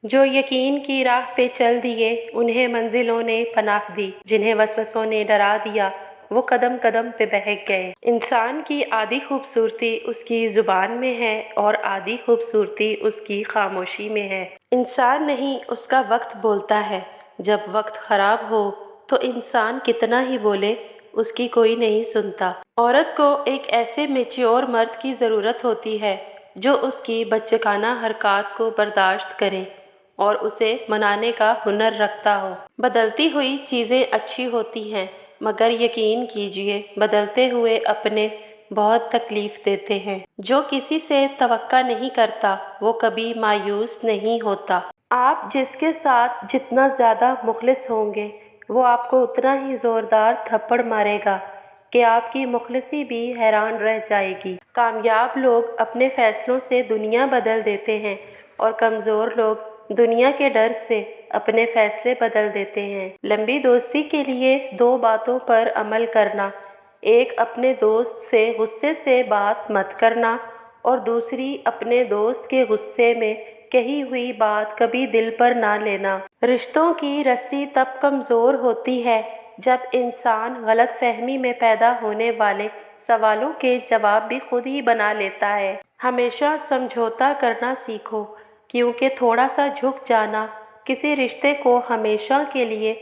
جو یقین کی راہ پہ چل دیے انہیں منزلوں نے پناہ دی، جنہیں وسوسوں نے ڈرا دیا وہ قدم قدم پہ بہک گئے۔ انسان کی آدھی خوبصورتی اس کی زبان میں ہے اور آدھی خوبصورتی اس کی خاموشی میں ہے۔ انسان نہیں، اس کا وقت بولتا ہے۔ جب وقت خراب ہو تو انسان کتنا ہی بولے، اس کی کوئی نہیں سنتا۔ عورت کو ایک ایسے میچیور مرد کی ضرورت ہوتی ہے جو اس کی بچگانہ حرکات کو برداشت کرے اور اسے منانے کا ہنر رکھتا ہو۔ بدلتی ہوئی چیزیں اچھی ہوتی ہیں، مگر یقین کیجیے بدلتے ہوئے اپنے بہت تکلیف دیتے ہیں۔ جو کسی سے توقع نہیں کرتا وہ کبھی مایوس نہیں ہوتا۔ آپ جس کے ساتھ جتنا زیادہ مخلص ہوں گے وہ آپ کو اتنا ہی زوردار تھپڑ مارے گا کہ آپ کی مخلصی بھی حیران رہ جائے گی۔ کامیاب لوگ اپنے فیصلوں سے دنیا بدل دیتے ہیں اور کمزور لوگ دنیا کے ڈر سے اپنے فیصلے بدل دیتے ہیں۔ لمبی دوستی کے لیے دو باتوں پر عمل کرنا، ایک اپنے دوست سے غصے سے بات مت کرنا اور دوسری اپنے دوست کے غصے میں کہی ہوئی بات کبھی دل پر نہ لینا۔ رشتوں کی رسی تب کمزور ہوتی ہے جب انسان غلط فہمی میں پیدا ہونے والے سوالوں کے جواب بھی خود ہی بنا لیتا ہے۔ ہمیشہ سمجھوتا کرنا سیکھو، کیونکہ تھوڑا سا جھک جانا کسی رشتے کو ہمیشہ کے لیے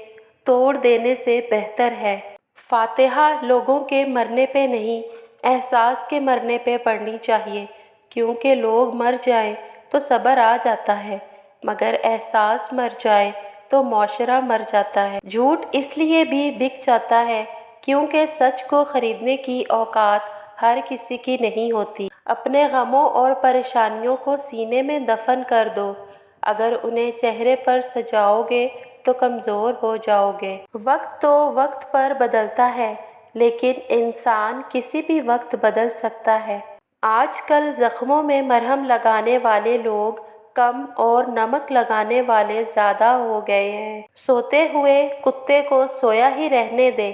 توڑ دینے سے بہتر ہے۔ فاتحہ لوگوں کے مرنے پہ نہیں، احساس کے مرنے پہ پڑھنی چاہیے، کیونکہ لوگ مر جائیں تو صبر آ جاتا ہے، مگر احساس مر جائے تو معاشرہ مر جاتا ہے۔ جھوٹ اس لیے بھی بک جاتا ہے کیونکہ سچ کو خریدنے کی اوقات ہر کسی کی نہیں ہوتی۔ اپنے غموں اور پریشانیوں کو سینے میں دفن کر دو، اگر انہیں چہرے پر سجاؤ گے تو کمزور ہو جاؤ گے۔ وقت تو وقت پر بدلتا ہے، لیکن انسان کسی بھی وقت بدل سکتا ہے۔ آج کل زخموں میں مرہم لگانے والے لوگ کم اور نمک لگانے والے زیادہ ہو گئے ہیں۔ سوتے ہوئے کتے کو سویا ہی رہنے دیں،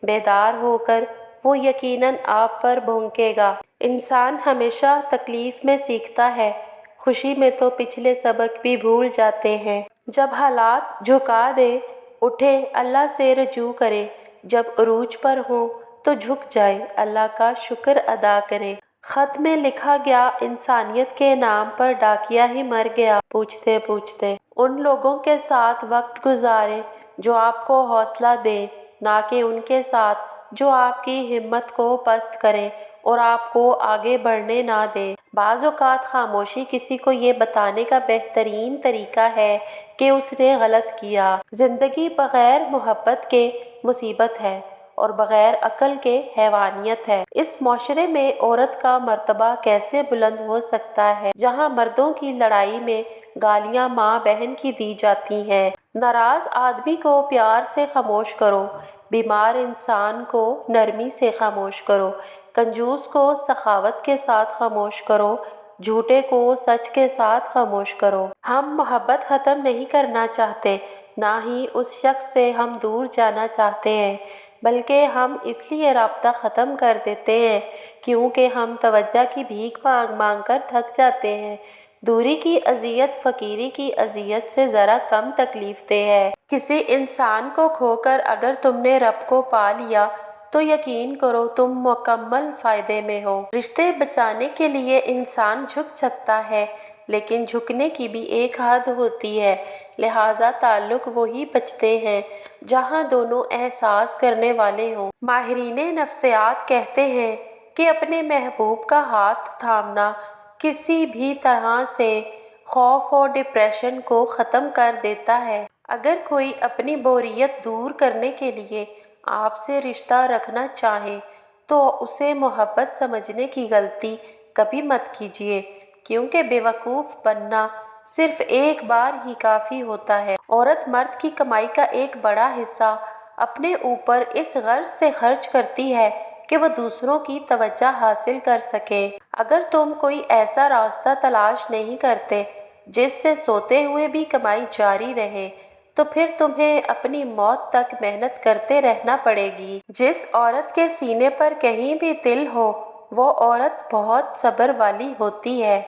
بیدار ہو کر وہ یقیناً آپ پر بھونکے گا۔ انسان ہمیشہ تکلیف میں سیکھتا ہے، خوشی میں تو پچھلے سبق بھی بھول جاتے ہیں۔ جب حالات جھکا دیں اٹھیں، اللہ سے رجوع کریں، جب عروج پر ہوں تو جھک جائیں، اللہ کا شکر ادا کریں۔ خط میں لکھا گیا انسانیت کے نام پر ڈاکیا ہی مر گیا۔ پوچھتے پوچھتے ان لوگوں کے ساتھ وقت گزاریں جو آپ کو حوصلہ دیں، نہ کہ ان کے ساتھ جو آپ کی ہمت کو پست کریں اور آپ کو آگے بڑھنے نہ دیں۔ بعض اوقات خاموشی کسی کو یہ بتانے کا بہترین طریقہ ہے کہ اس نے غلط کیا۔ زندگی بغیر محبت کے مصیبت ہے اور بغیر عقل کے حیوانیت ہے۔ اس معاشرے میں عورت کا مرتبہ کیسے بلند ہو سکتا ہے جہاں مردوں کی لڑائی میں گالیاں ماں بہن کی دی جاتی ہیں؟ ناراض آدمی کو پیار سے خاموش کرو، بیمار انسان کو نرمی سے خاموش کرو، کنجوس کو سخاوت کے ساتھ خاموش کرو، جھوٹے کو سچ کے ساتھ خاموش کرو۔ ہم محبت ختم نہیں کرنا چاہتے، نہ ہی اس شخص سے ہم دور جانا چاہتے ہیں، بلکہ ہم اس لیے رابطہ ختم کر دیتے ہیں کیونکہ ہم توجہ کی بھیک مانگ مانگ کر تھک جاتے ہیں۔ دوری کی اذیت فقیری کی اذیت سے ذرا کم تکلیف دہ ہے۔ کسی انسان کو کھو کر اگر تم نے رب کو پا لیا تو یقین کرو تم مکمل فائدے میں ہو۔ رشتے بچانے کے لیے انسان جھک سکتا ہے، لیکن جھکنے کی بھی ایک حد ہوتی ہے، لہٰذا تعلق وہی بچتے ہیں جہاں دونوں احساس کرنے والے ہوں۔ ماہرین نفسیات کہتے ہیں کہ اپنے محبوب کا ہاتھ تھامنا کسی بھی طرح سے خوف اور ڈپریشن کو ختم کر دیتا ہے۔ اگر کوئی اپنی بوریت دور کرنے کے لیے آپ سے رشتہ رکھنا چاہے تو اسے محبت سمجھنے کی غلطی کبھی مت کیجیے، کیونکہ بیوقوف بننا صرف ایک بار ہی کافی ہوتا ہے۔ عورت مرد کی کمائی کا ایک بڑا حصہ اپنے اوپر اس غرض سے خرچ کرتی ہے کہ وہ دوسروں کی توجہ حاصل کر سکے۔ اگر تم کوئی ایسا راستہ تلاش نہیں کرتے جس سے سوتے ہوئے بھی کمائی جاری رہے تو پھر تمہیں اپنی موت تک محنت کرتے رہنا پڑے گی۔ جس عورت کے سینے پر کہیں بھی دل ہو وہ عورت بہت صبر والی ہوتی ہے۔